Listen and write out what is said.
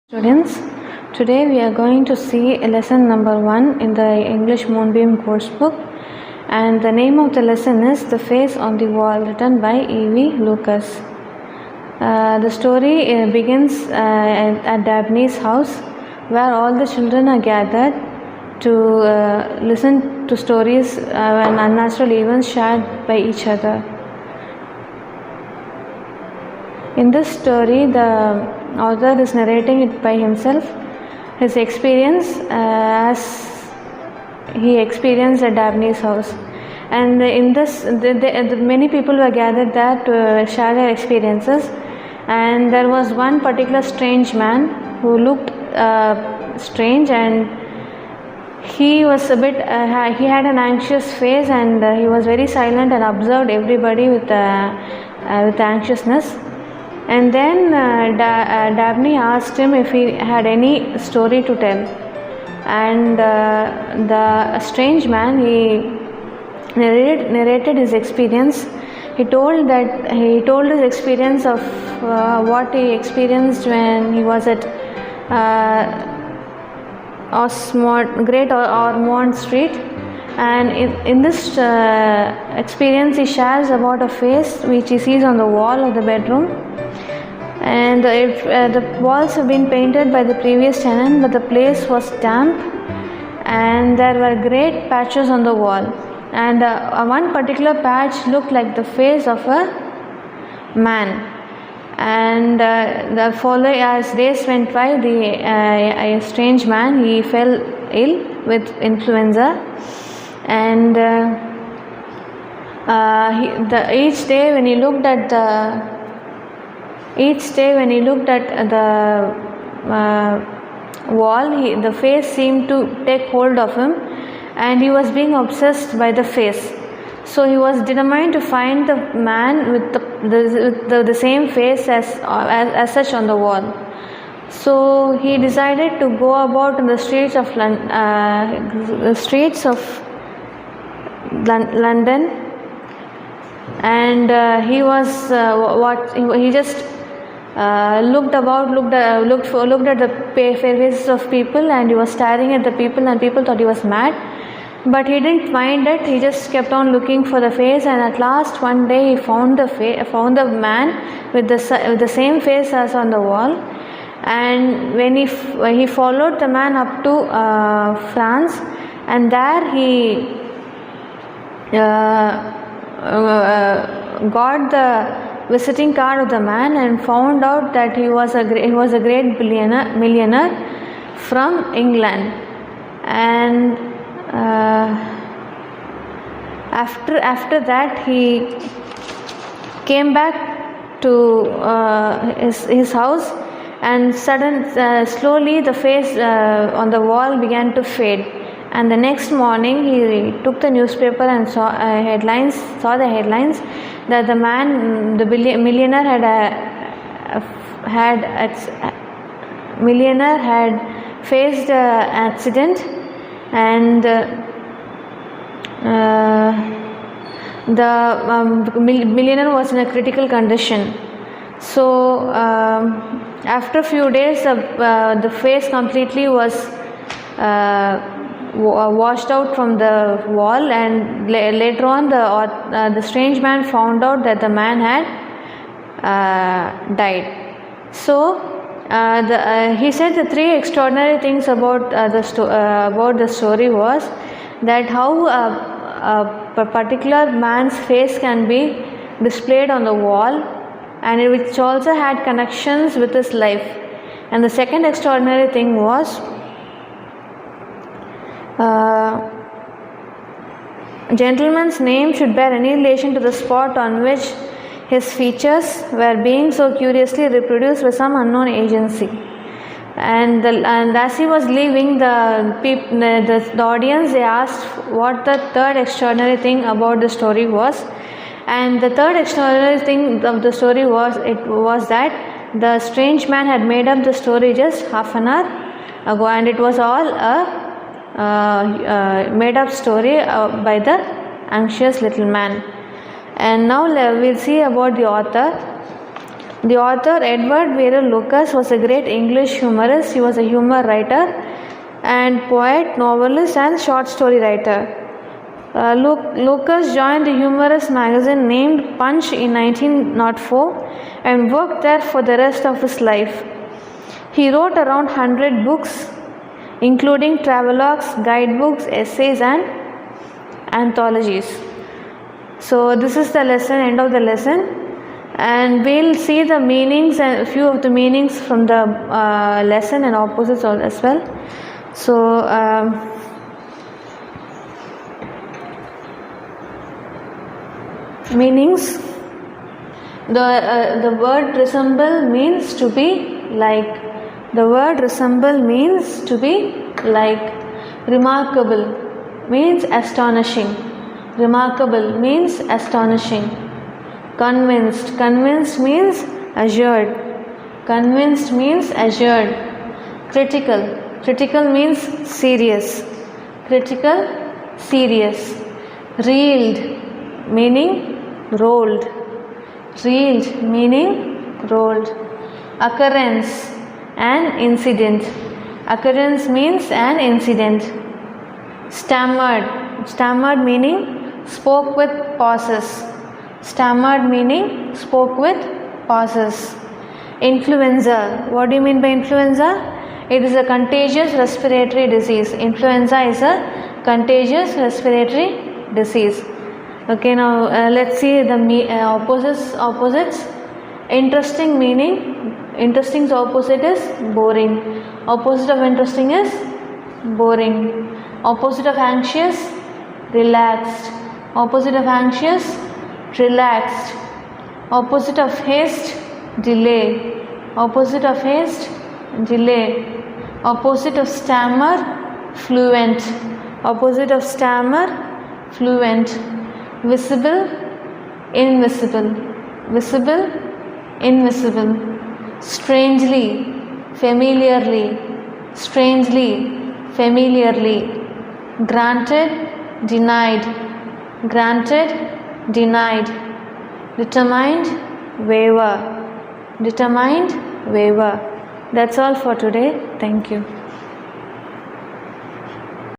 Students, today we are going to see lesson number 1 in the English Moonbeam course book, and the name of the lesson is The Face on the Wall, written by E.V. Lucas. The story begins at Dabney's house, where all the children are gathered to listen to stories and unnatural events shared by each other. In this story, the author is narrating it by himself, his experience as he experienced at Dabney's house. And in this, many people were gathered there to share their experiences. And there was one particular strange man who looked strange, and he was a bit, he had an anxious face, and he was very silent and observed everybody with anxiousness. And then Dabney asked him if he had any story to tell, and the strange man, he narrated his experience. He told his experience of what he experienced when he was at Great Ormond Street. And in this experience, he shares about a face which he sees on the wall of the bedroom. And the walls have been painted by the previous tenant, but the place was damp, and there were great patches on the wall. And one particular patch looked like the face of a man. And as days went by, a strange man, he fell ill with influenza. And each day when he looked at the wall, the face seemed to take hold of him, and he was being obsessed by the face. So he was determined to find the man with the same face as such on the wall. So he decided to go about in the streets of London, and he was he just looked at the faces of people, and he was staring at the people, and people thought he was mad. But he didn't mind it. He just kept on looking for the face, and at last one day he found the man with the same face as on the wall. And when he followed the man up to France, and there he got the visiting card of the man, and found out that he was a great millionaire from England. And after that, he came back to his house, and slowly the face on the wall began to fade. And the next morning, he took the newspaper and saw the headlines that the millionaire had faced an accident, and the millionaire was in a critical condition. So after a few days, the face completely was washed out from the wall, and later on the strange man found out that the man had died. So he said the three extraordinary things about the story was that how a particular man's face can be displayed on the wall, and which also had connections with his life. And the second extraordinary thing was gentleman's name should bear any relation to the spot on which his features were being so curiously reproduced by some unknown agency. And as he was leaving, the audience, they asked what the third extraordinary thing about the story was. And the third extraordinary thing of the story was that the strange man had made up the story just half an hour ago, and it was all a made up story by the anxious little man. And now we'll see about the author. The author Edward Ware Lucas was a great English humorist. He was a humor writer and poet, novelist, and short story writer. Lucas joined the humorous magazine named Punch in 1904 and worked there for the rest of his life. He wrote around 100 books, including travelogues, guidebooks, essays, and anthologies. So this is the lesson, end of the lesson, and we'll see the meanings and a few of the meanings from the lesson and opposites as well. So meanings. The word resemble means to be like. The word resemble means to be like. Remarkable means astonishing. Remarkable means astonishing. Convinced. Convinced means assured. Convinced means assured. Critical. Critical means serious. Critical, serious. Reeled meaning rolled. Reeled meaning rolled. Occurrence, an incident. Occurrence means an incident. Stammered. Stammered meaning spoke with pauses. Stammered meaning spoke with pauses. Influenza. What do you mean by influenza? It is a contagious respiratory disease. Influenza is a contagious respiratory disease. Okay, now let's see the opposites. Interesting meaning. Interesting's opposite is boring. Opposite of interesting is boring. Opposite of anxious, relaxed. Opposite of anxious, relaxed. Opposite of haste, delay. Opposite of haste, delay. Opposite of stammer, fluent. Opposite of stammer, fluent. Visible, invisible. Visible, invisible. Strangely, familiarly. Strangely, familiarly. Granted, denied. Granted, denied. Determined, waiver. Determined, waiver. That's all for today. Thank you.